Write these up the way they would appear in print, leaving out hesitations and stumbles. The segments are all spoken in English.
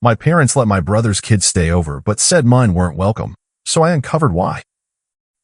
My parents let my brother's kids stay over, but said mine weren't welcome, so I uncovered why.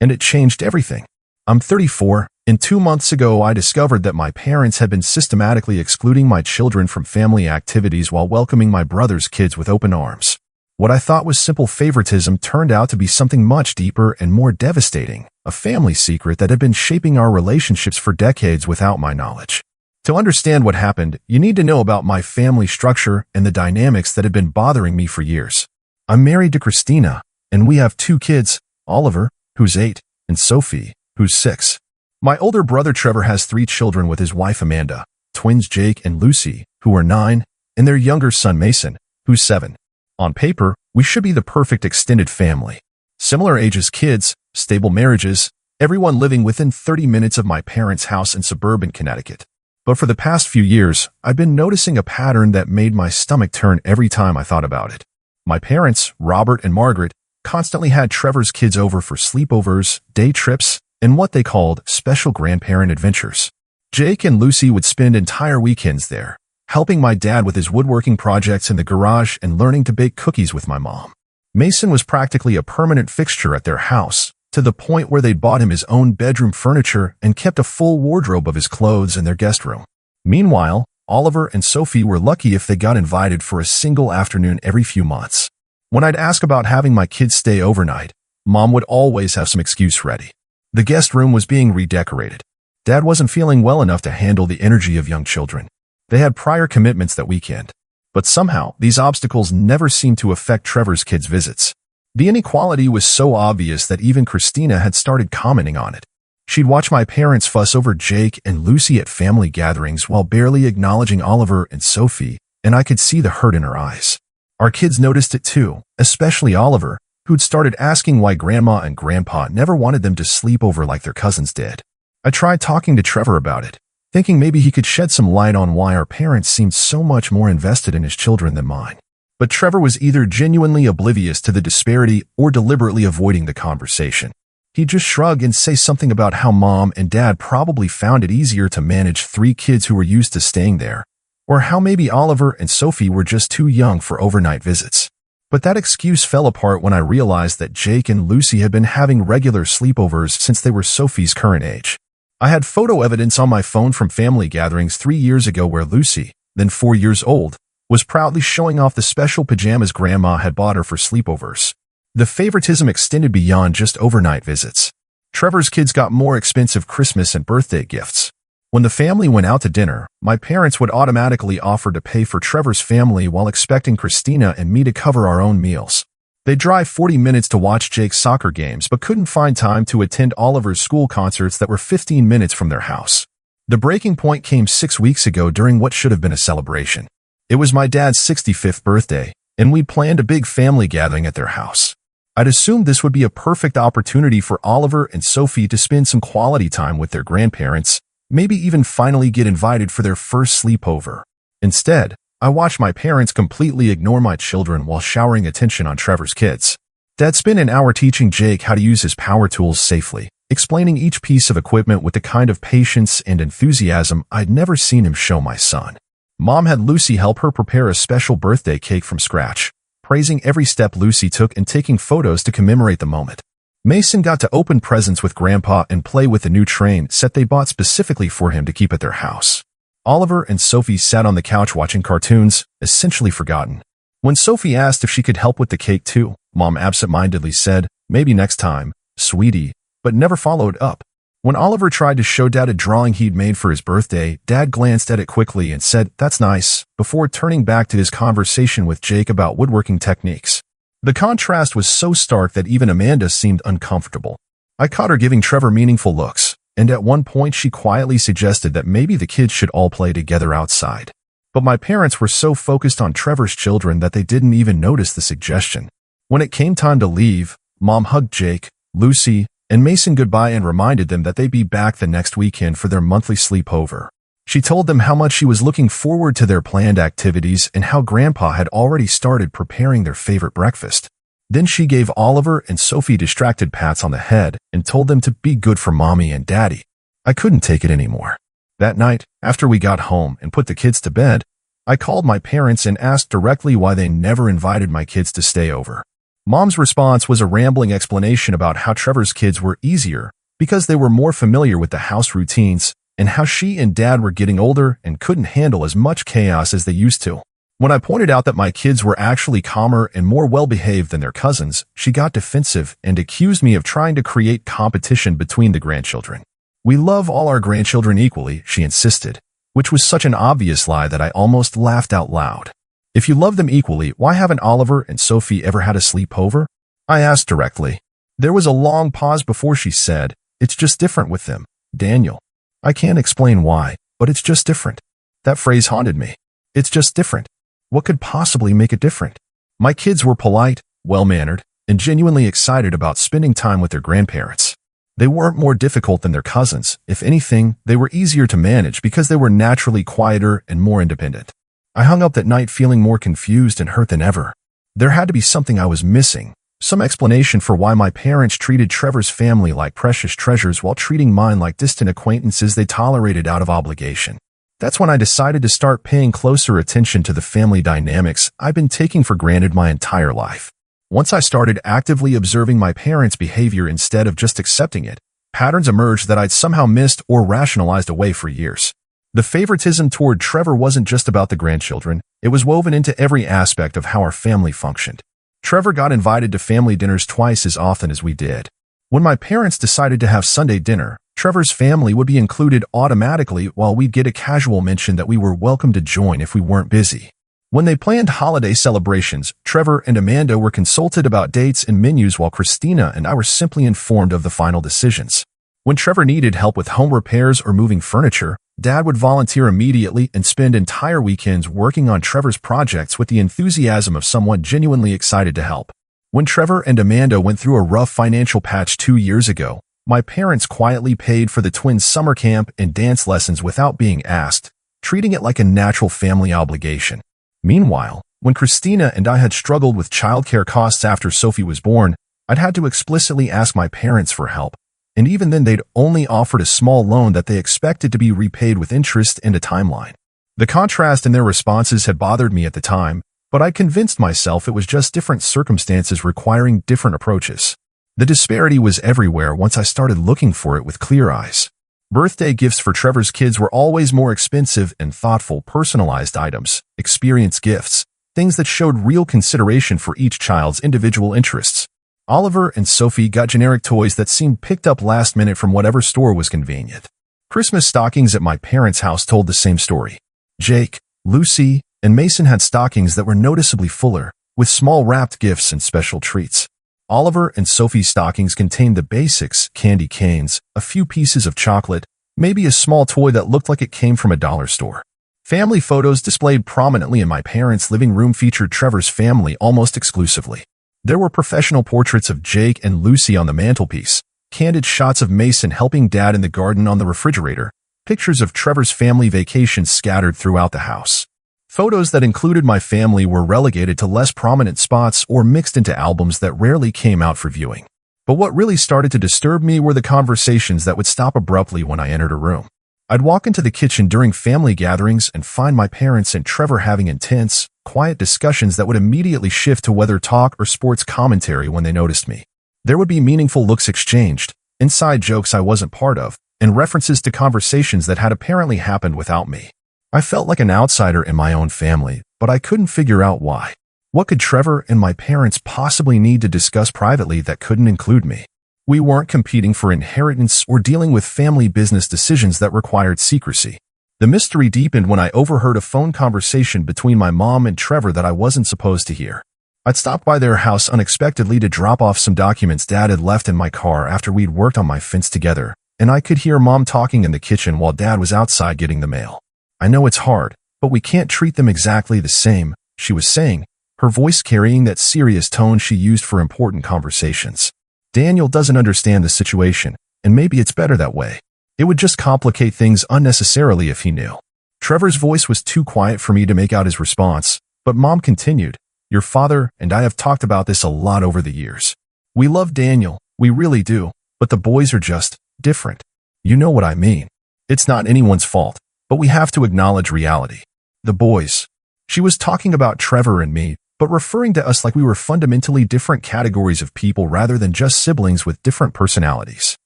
And it changed everything. I'm 34, and 2 months ago I discovered that my parents had been systematically excluding my children from family activities while welcoming my brother's kids with open arms. What I thought was simple favoritism turned out to be something much deeper and more devastating, a family secret that had been shaping our relationships for decades without my knowledge. To understand what happened, you need to know about my family structure and the dynamics that had been bothering me for years. I'm married to Christina, and we have 2 kids, Oliver, who's 8, and Sophie, who's 6. My older brother Trevor has 3 children with his wife Amanda, twins Jake and Lucy, who are 9, and their younger son Mason, who's 7. On paper, we should be the perfect extended family. Similar ages kids, stable marriages, everyone living within 30 minutes of my parents' house in suburban Connecticut. But for the past few years, I've been noticing a pattern that made my stomach turn every time I thought about it. My parents, Robert and Margaret, constantly had Trevor's kids over for sleepovers, day trips, and what they called special grandparent adventures. Jake and Lucy would spend entire weekends there, helping my dad with his woodworking projects in the garage and learning to bake cookies with my mom. Mason was practically a permanent fixture at their house, to the point where they'd bought him his own bedroom furniture and kept a full wardrobe of his clothes in their guest room. Meanwhile, Oliver and Sophie were lucky if they got invited for a single afternoon every few months. When I'd ask about having my kids stay overnight, Mom would always have some excuse ready. The guest room was being redecorated. Dad wasn't feeling well enough to handle the energy of young children. They had prior commitments that weekend. But somehow, these obstacles never seemed to affect Trevor's kids' visits. The inequality was so obvious that even Christina had started commenting on it. She'd watch my parents fuss over Jake and Lucy at family gatherings while barely acknowledging Oliver and Sophie, and I could see the hurt in her eyes. Our kids noticed it too, especially Oliver, who'd started asking why Grandma and Grandpa never wanted them to sleep over like their cousins did. I tried talking to Trevor about it, thinking maybe he could shed some light on why our parents seemed so much more invested in his children than mine. But Trevor was either genuinely oblivious to the disparity or deliberately avoiding the conversation. He'd just shrug and say something about how Mom and Dad probably found it easier to manage 3 kids who were used to staying there, or how maybe Oliver and Sophie were just too young for overnight visits. But that excuse fell apart when I realized that Jake and Lucy had been having regular sleepovers since they were Sophie's current age. I had photo evidence on my phone from family gatherings 3 years ago where Lucy, then 4 years old, was proudly showing off the special pajamas Grandma had bought her for sleepovers. The favoritism extended beyond just overnight visits. Trevor's kids got more expensive Christmas and birthday gifts. When the family went out to dinner, my parents would automatically offer to pay for Trevor's family while expecting Christina and me to cover our own meals. They'd drive 40 minutes to watch Jake's soccer games but couldn't find time to attend Oliver's school concerts that were 15 minutes from their house. The breaking point came 6 weeks ago during what should have been a celebration. It was my dad's 65th birthday, and we'd planned a big family gathering at their house. I'd assumed this would be a perfect opportunity for Oliver and Sophie to spend some quality time with their grandparents, maybe even finally get invited for their first sleepover. Instead, I watched my parents completely ignore my children while showering attention on Trevor's kids. Dad spent an hour teaching Jake how to use his power tools safely, explaining each piece of equipment with the kind of patience and enthusiasm I'd never seen him show my son. Mom had Lucy help her prepare a special birthday cake from scratch, praising every step Lucy took and taking photos to commemorate the moment. Mason got to open presents with Grandpa and play with the new train set they bought specifically for him to keep at their house. Oliver and Sophie sat on the couch watching cartoons, essentially forgotten. When Sophie asked if she could help with the cake too, Mom absent-mindedly said, "Maybe next time, sweetie," but never followed up. When Oliver tried to show Dad a drawing he'd made for his birthday, Dad glanced at it quickly and said, "That's nice," before turning back to his conversation with Jake about woodworking techniques. The contrast was so stark that even Amanda seemed uncomfortable. I caught her giving Trevor meaningful looks, and at one point she quietly suggested that maybe the kids should all play together outside. But my parents were so focused on Trevor's children that they didn't even notice the suggestion. When it came time to leave, Mom hugged Jake, Lucy, and Mason goodbye and reminded them that they'd be back the next weekend for their monthly sleepover. She told them how much she was looking forward to their planned activities and how Grandpa had already started preparing their favorite breakfast. Then she gave Oliver and Sophie distracted pats on the head and told them to be good for Mommy and Daddy. I couldn't take it anymore. That night, after we got home and put the kids to bed, I called my parents and asked directly why they never invited my kids to stay over. Mom's response was a rambling explanation about how Trevor's kids were easier because they were more familiar with the house routines and how she and Dad were getting older and couldn't handle as much chaos as they used to. When I pointed out that my kids were actually calmer and more well-behaved than their cousins, she got defensive and accused me of trying to create competition between the grandchildren. "We love all our grandchildren equally," she insisted, which was such an obvious lie that I almost laughed out loud. "If you love them equally, why haven't Oliver and Sophie ever had a sleepover?" I asked directly. There was a long pause before she said, "It's just different with them, Daniel. I can't explain why, but it's just different." That phrase haunted me. It's just different. What could possibly make it different? My kids were polite, well-mannered, and genuinely excited about spending time with their grandparents. They weren't more difficult than their cousins. If anything, they were easier to manage because they were naturally quieter and more independent. I hung up that night feeling more confused and hurt than ever. There had to be something I was missing, some explanation for why my parents treated Trevor's family like precious treasures while treating mine like distant acquaintances they tolerated out of obligation. That's when I decided to start paying closer attention to the family dynamics I've been taking for granted my entire life. Once I started actively observing my parents' behavior instead of just accepting it, patterns emerged that I'd somehow missed or rationalized away for years. The favoritism toward Trevor wasn't just about the grandchildren, it was woven into every aspect of how our family functioned. Trevor got invited to family dinners twice as often as we did. When my parents decided to have Sunday dinner, Trevor's family would be included automatically while we'd get a casual mention that we were welcome to join if we weren't busy. When they planned holiday celebrations, Trevor and Amanda were consulted about dates and menus while Christina and I were simply informed of the final decisions. When Trevor needed help with home repairs or moving furniture, Dad would volunteer immediately and spend entire weekends working on Trevor's projects with the enthusiasm of someone genuinely excited to help. When Trevor and Amanda went through a rough financial patch 2 years ago, my parents quietly paid for the twins' summer camp and dance lessons without being asked, treating it like a natural family obligation. Meanwhile, when Christina and I had struggled with childcare costs after Sophie was born, I'd had to explicitly ask my parents for help, and even then they'd only offered a small loan that they expected to be repaid with interest and a timeline. The contrast in their responses had bothered me at the time, but I convinced myself it was just different circumstances requiring different approaches. The disparity was everywhere once I started looking for it with clear eyes. Birthday gifts for Trevor's kids were always more expensive and thoughtful, personalized items, experience gifts, things that showed real consideration for each child's individual interests. Oliver and Sophie got generic toys that seemed picked up last minute from whatever store was convenient. Christmas stockings at my parents' house told the same story. Jake, Lucy, and Mason had stockings that were noticeably fuller, with small wrapped gifts and special treats. Oliver and Sophie's stockings contained the basics, candy canes, a few pieces of chocolate, maybe a small toy that looked like it came from a dollar store. Family photos displayed prominently in my parents' living room featured Trevor's family almost exclusively. There were professional portraits of Jake and Lucy on the mantelpiece, candid shots of Mason helping Dad in the garden on the refrigerator, pictures of Trevor's family vacations scattered throughout the house. Photos that included my family were relegated to less prominent spots or mixed into albums that rarely came out for viewing. But what really started to disturb me were the conversations that would stop abruptly when I entered a room. I'd walk into the kitchen during family gatherings and find my parents and Trevor having intense, quiet discussions that would immediately shift to weather talk or sports commentary when they noticed me. There would be meaningful looks exchanged, inside jokes I wasn't part of, and references to conversations that had apparently happened without me. I felt like an outsider in my own family, but I couldn't figure out why. What could Trevor and my parents possibly need to discuss privately that couldn't include me? We weren't competing for inheritance or dealing with family business decisions that required secrecy. The mystery deepened when I overheard a phone conversation between my mom and Trevor that I wasn't supposed to hear. I'd stopped by their house unexpectedly to drop off some documents Dad had left in my car after we'd worked on my fence together, and I could hear Mom talking in the kitchen while Dad was outside getting the mail. "I know it's hard, but we can't treat them exactly the same," she was saying, her voice carrying that serious tone she used for important conversations. "Daniel doesn't understand the situation, and maybe it's better that way. It would just complicate things unnecessarily if he knew." Trevor's voice was too quiet for me to make out his response, but Mom continued, "Your father and I have talked about this a lot over the years. We love Daniel, we really do, but the boys are just different. You know what I mean. It's not anyone's fault, but we have to acknowledge reality. The boys, She was talking about Trevor and me, but referring to us like we were fundamentally different categories of people rather than just siblings with different personalities.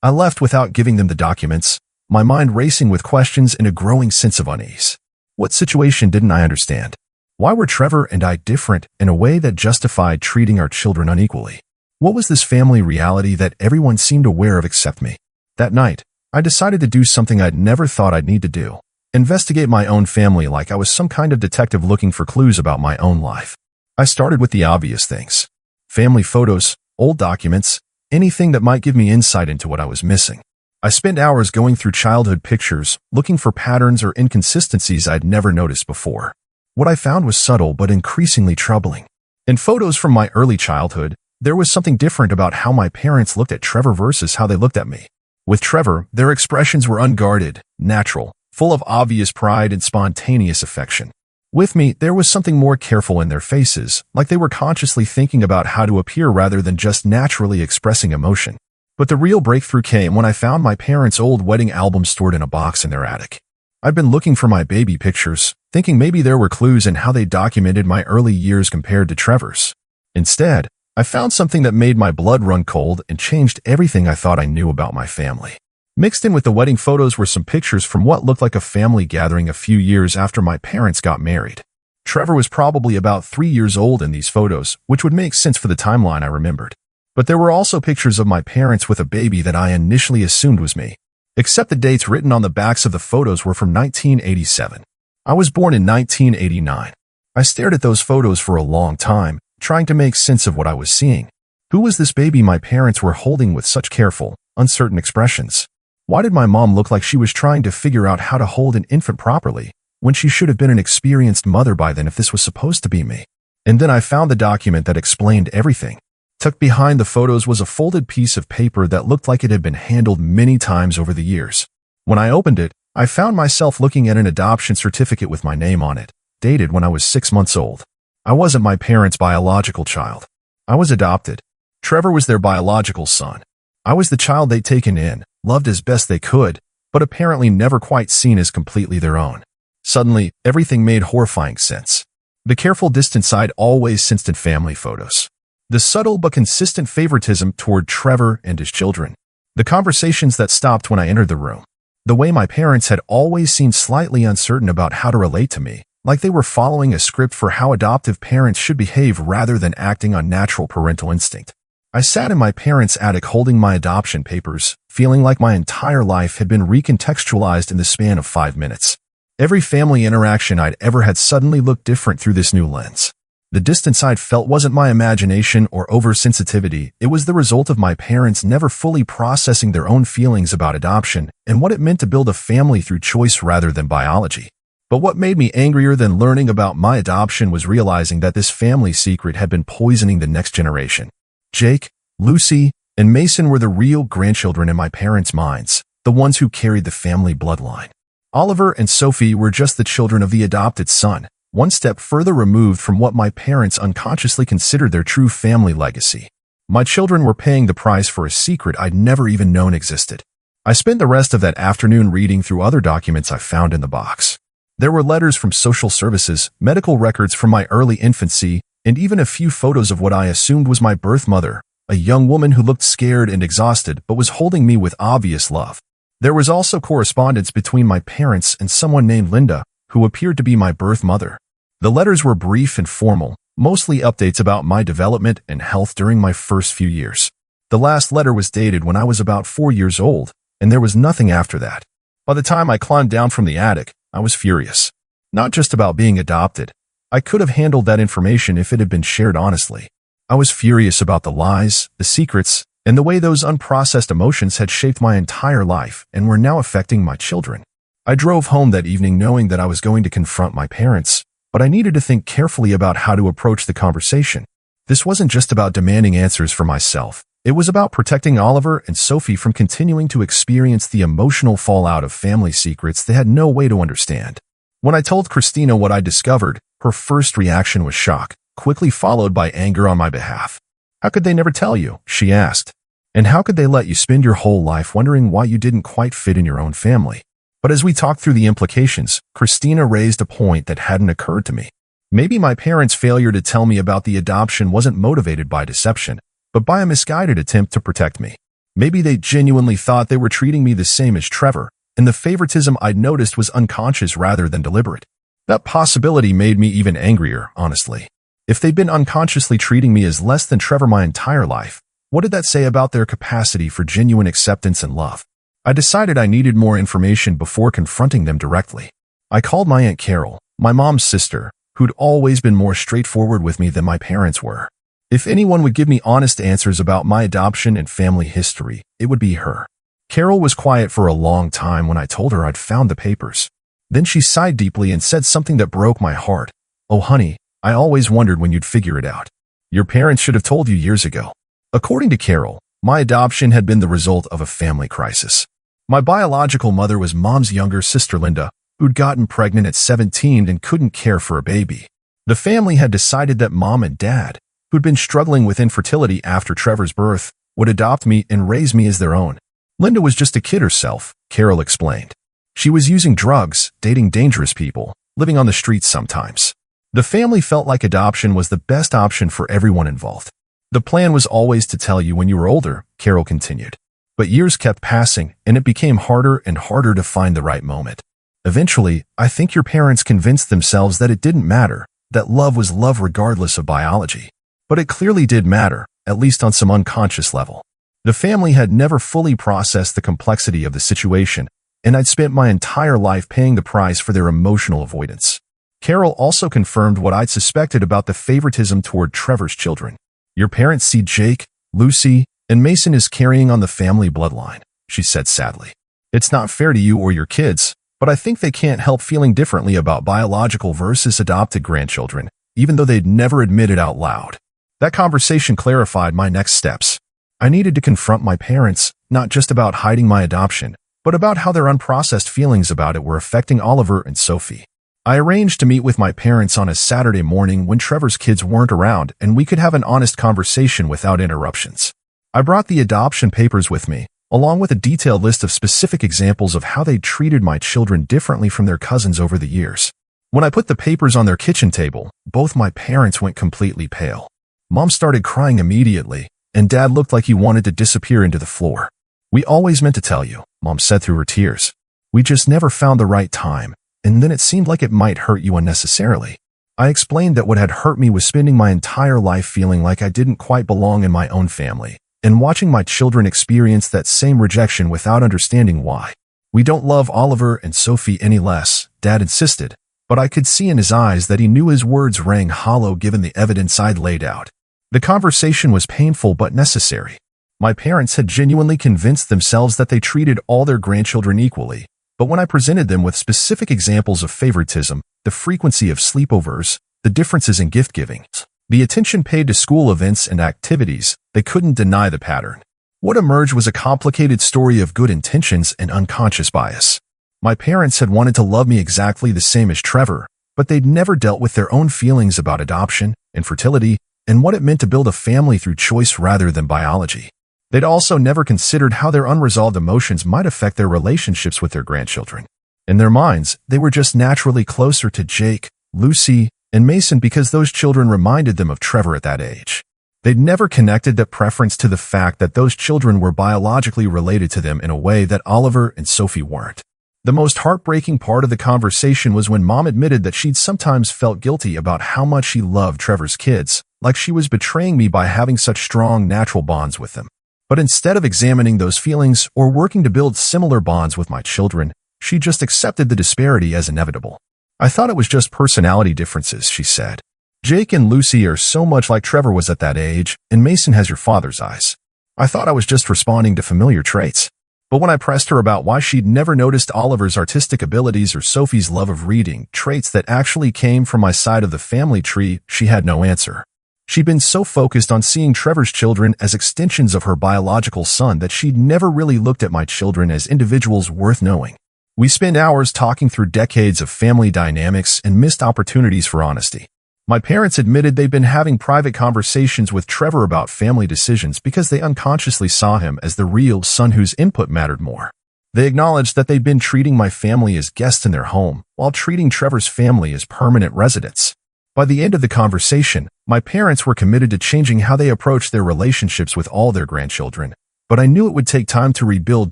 I left without giving them the documents, my mind racing with questions and a growing sense of unease. What situation didn't I understand? Why were Trevor and I different in a way that justified treating our children unequally? What was this family reality that everyone seemed aware of except me? That night, I decided to do something I'd never thought I'd need to do. Investigate my own family like I was some kind of detective looking for clues about my own life. I started with the obvious things. Family photos, old documents, anything that might give me insight into what I was missing. I spent hours going through childhood pictures, looking for patterns or inconsistencies I'd never noticed before. What I found was subtle but increasingly troubling. In photos from my early childhood, there was something different about how my parents looked at Trevor versus how they looked at me. With Trevor, their expressions were unguarded, natural, full of obvious pride and spontaneous affection. With me, there was something more careful in their faces, like they were consciously thinking about how to appear rather than just naturally expressing emotion. But the real breakthrough came when I found my parents' old wedding album stored in a box in their attic. I'd been looking for my baby pictures, thinking maybe there were clues in how they documented my early years compared to Trevor's. Instead, I found something that made my blood run cold and changed everything I thought I knew about my family. Mixed in with the wedding photos were some pictures from what looked like a family gathering a few years after my parents got married. Trevor was probably about 3 years old in these photos, which would make sense for the timeline I remembered. But there were also pictures of my parents with a baby that I initially assumed was me. Except the dates written on the backs of the photos were from 1987. I was born in 1989. I stared at those photos for a long time, trying to make sense of what I was seeing. Who was this baby my parents were holding with such careful, uncertain expressions? Why did my mom look like she was trying to figure out how to hold an infant properly, when she should have been an experienced mother by then if this was supposed to be me? And then I found the document that explained everything. Tucked behind the photos was a folded piece of paper that looked like it had been handled many times over the years. When I opened it, I found myself looking at an adoption certificate with my name on it, dated when I was 6 months old. I wasn't my parents' biological child. I was adopted. Trevor was their biological son. I was the child they'd taken in, loved as best they could, but apparently never quite seen as completely their own. Suddenly, everything made horrifying sense. The careful distance I'd always sensed in family photos. The subtle but consistent favoritism toward Trevor and his children. The conversations that stopped when I entered the room. The way my parents had always seemed slightly uncertain about how to relate to me, like they were following a script for how adoptive parents should behave rather than acting on natural parental instinct. I sat in my parents' attic holding my adoption papers, feeling like my entire life had been recontextualized in the span of 5 minutes. Every family interaction I'd ever had suddenly looked different through this new lens. The distance I'd felt wasn't my imagination or oversensitivity, it was the result of my parents never fully processing their own feelings about adoption and what it meant to build a family through choice rather than biology. But what made me angrier than learning about my adoption was realizing that this family secret had been poisoning the next generation. Jake, Lucy, and Mason were the real grandchildren in my parents' minds, the ones who carried the family bloodline. Oliver and Sophie were just the children of the adopted son, one step further removed from what my parents unconsciously considered their true family legacy. My children were paying the price for a secret I'd never even known existed. I spent the rest of that afternoon reading through other documents I found in the box. There were letters from social services, medical records from my early infancy, and even a few photos of what I assumed was my birth mother, a young woman who looked scared and exhausted but was holding me with obvious love. There was also correspondence between my parents and someone named Linda, who appeared to be my birth mother. The letters were brief and formal, mostly updates about my development and health during my first few years. The last letter was dated when I was about 4 years old, and there was nothing after that. By the time I climbed down from the attic, I was furious. Not just about being adopted. I could have handled that information if it had been shared honestly. I was furious about the lies, the secrets, and the way those unprocessed emotions had shaped my entire life and were now affecting my children. I drove home that evening knowing that I was going to confront my parents, but I needed to think carefully about how to approach the conversation. This wasn't just about demanding answers for myself. It was about protecting Oliver and Sophie from continuing to experience the emotional fallout of family secrets they had no way to understand. When I told Christina what I discovered, her first reaction was shock, quickly followed by anger on my behalf. "How could they never tell you?" she asked. "And how could they let you spend your whole life wondering why you didn't quite fit in your own family?" But as we talked through the implications, Christina raised a point that hadn't occurred to me. Maybe my parents' failure to tell me about the adoption wasn't motivated by deception, but by a misguided attempt to protect me. Maybe they genuinely thought they were treating me the same as Trevor, and the favoritism I'd noticed was unconscious rather than deliberate. That possibility made me even angrier, honestly. If they'd been unconsciously treating me as less than Trevor my entire life, what did that say about their capacity for genuine acceptance and love? I decided I needed more information before confronting them directly. I called my Aunt Carol, my mom's sister, who'd always been more straightforward with me than my parents were. If anyone would give me honest answers about my adoption and family history, it would be her. Carol was quiet for a long time when I told her I'd found the papers. Then she sighed deeply and said something that broke my heart. "Oh, honey, I always wondered when you'd figure it out. Your parents should have told you years ago." According to Carol, my adoption had been the result of a family crisis. My biological mother was Mom's younger sister Linda, who'd gotten pregnant at 17 and couldn't care for a baby. The family had decided that Mom and Dad, who'd been struggling with infertility after Trevor's birth, would adopt me and raise me as their own. Linda was just a kid herself, Carol explained. She was using drugs, dating dangerous people, living on the streets sometimes. The family felt like adoption was the best option for everyone involved. The plan was always to tell you when you were older, Carol continued. But years kept passing, and it became harder and harder to find the right moment. Eventually, I think your parents convinced themselves that it didn't matter, that love was love regardless of biology. But it clearly did matter, at least on some unconscious level. The family had never fully processed the complexity of the situation, and I'd spent my entire life paying the price for their emotional avoidance. Carol also confirmed what I'd suspected about the favoritism toward Trevor's children. Your parents see Jake, Lucy, and Mason as carrying on the family bloodline, she said sadly. It's not fair to you or your kids, but I think they can't help feeling differently about biological versus adopted grandchildren, even though they'd never admit it out loud. That conversation clarified my next steps. I needed to confront my parents, not just about hiding my adoption, but about how their unprocessed feelings about it were affecting Oliver and Sophie. I arranged to meet with my parents on a Saturday morning when Trevor's kids weren't around and we could have an honest conversation without interruptions. I brought the adoption papers with me, along with a detailed list of specific examples of how they'd treated my children differently from their cousins over the years. When I put the papers on their kitchen table, both my parents went completely pale. Mom started crying immediately, and Dad looked like he wanted to disappear into the floor. "We always meant to tell you," Mom said through her tears. "We just never found the right time, and then it seemed like it might hurt you unnecessarily." I explained that what had hurt me was spending my entire life feeling like I didn't quite belong in my own family, and watching my children experience that same rejection without understanding why. "We don't love Oliver and Sophie any less," Dad insisted, but I could see in his eyes that he knew his words rang hollow given the evidence I'd laid out. The conversation was painful but necessary. My parents had genuinely convinced themselves that they treated all their grandchildren equally, but when I presented them with specific examples of favoritism, the frequency of sleepovers, the differences in gift-giving, the attention paid to school events and activities, they couldn't deny the pattern. What emerged was a complicated story of good intentions and unconscious bias. My parents had wanted to love me exactly the same as Trevor, but they'd never dealt with their own feelings about adoption, infertility, and what it meant to build a family through choice rather than biology. They'd also never considered how their unresolved emotions might affect their relationships with their grandchildren. In their minds, they were just naturally closer to Jake, Lucy, and Mason because those children reminded them of Trevor at that age. They'd never connected that preference to the fact that those children were biologically related to them in a way that Oliver and Sophie weren't. The most heartbreaking part of the conversation was when Mom admitted that she'd sometimes felt guilty about how much she loved Trevor's kids, like she was betraying me by having such strong natural bonds with them. But instead of examining those feelings or working to build similar bonds with my children, she just accepted the disparity as inevitable. "I thought it was just personality differences," she said. "Jake and Lucy are so much like Trevor was at that age, and Mason has your father's eyes. I thought I was just responding to familiar traits." But when I pressed her about why she'd never noticed Oliver's artistic abilities or Sophie's love of reading, traits that actually came from my side of the family tree, she had no answer. She'd been so focused on seeing Trevor's children as extensions of her biological son that she'd never really looked at my children as individuals worth knowing. We spent hours talking through decades of family dynamics and missed opportunities for honesty. My parents admitted they'd been having private conversations with Trevor about family decisions because they unconsciously saw him as the real son whose input mattered more. They acknowledged that they'd been treating my family as guests in their home, while treating Trevor's family as permanent residents. By the end of the conversation, my parents were committed to changing how they approached their relationships with all their grandchildren, but I knew it would take time to rebuild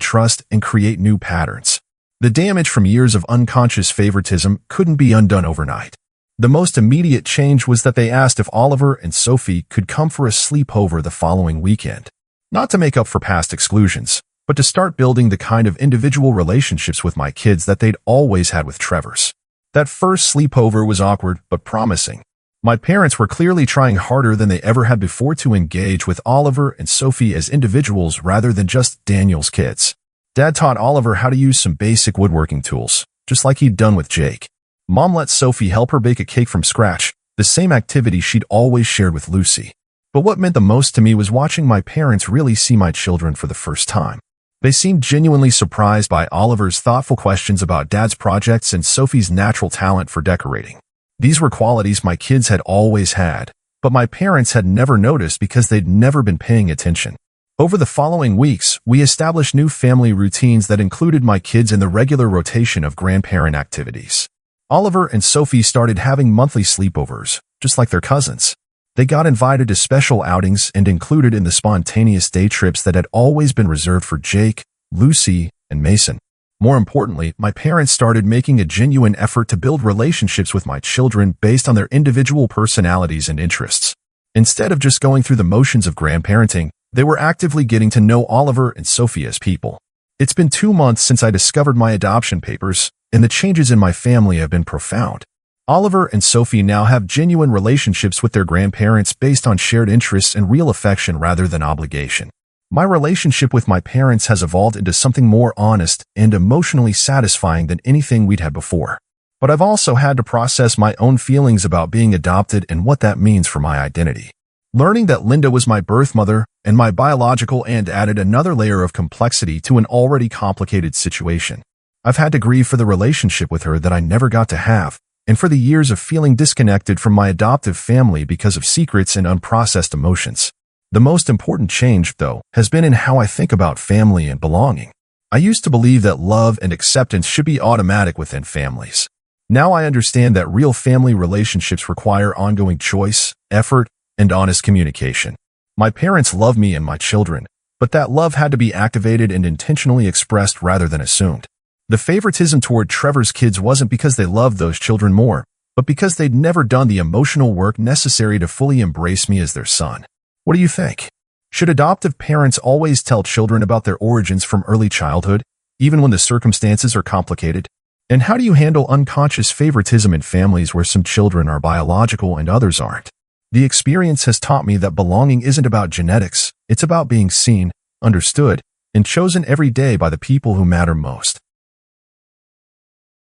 trust and create new patterns. The damage from years of unconscious favoritism couldn't be undone overnight. The most immediate change was that they asked if Oliver and Sophie could come for a sleepover the following weekend. Not to make up for past exclusions, but to start building the kind of individual relationships with my kids that they'd always had with Trevor's. That first sleepover was awkward but promising. My parents were clearly trying harder than they ever had before to engage with Oliver and Sophie as individuals rather than just Daniel's kids. Dad taught Oliver how to use some basic woodworking tools, just like he'd done with Jake. Mom let Sophie help her bake a cake from scratch, the same activity she'd always shared with Lucy. But what meant the most to me was watching my parents really see my children for the first time. They seemed genuinely surprised by Oliver's thoughtful questions about Dad's projects and Sophie's natural talent for decorating. These were qualities my kids had always had, but my parents had never noticed because they'd never been paying attention. Over the following weeks, we established new family routines that included my kids in the regular rotation of grandparent activities. Oliver and Sophie started having monthly sleepovers, just like their cousins. They got invited to special outings and included in the spontaneous day trips that had always been reserved for Jake, Lucy, and Mason. More importantly, my parents started making a genuine effort to build relationships with my children based on their individual personalities and interests. Instead of just going through the motions of grandparenting, they were actively getting to know Oliver and Sophie as people. It's been 2 months since I discovered my adoption papers, and the changes in my family have been profound. Oliver and Sophie now have genuine relationships with their grandparents based on shared interests and real affection rather than obligation. My relationship with my parents has evolved into something more honest and emotionally satisfying than anything we'd had before. But I've also had to process my own feelings about being adopted and what that means for my identity. Learning that Linda was my birth mother and my biological aunt added another layer of complexity to an already complicated situation. I've had to grieve for the relationship with her that I never got to have, and for the years of feeling disconnected from my adoptive family because of secrets and unprocessed emotions. The most important change, though, has been in how I think about family and belonging. I used to believe that love and acceptance should be automatic within families. Now I understand that real family relationships require ongoing choice, effort, and honest communication. My parents love me and my children, but that love had to be activated and intentionally expressed rather than assumed. The favoritism toward Trevor's kids wasn't because they loved those children more, but because they'd never done the emotional work necessary to fully embrace me as their son. What do you think? Should adoptive parents always tell children about their origins from early childhood, even when the circumstances are complicated? And how do you handle unconscious favoritism in families where some children are biological and others aren't? The experience has taught me that belonging isn't about genetics, it's about being seen, understood, and chosen every day by the people who matter most.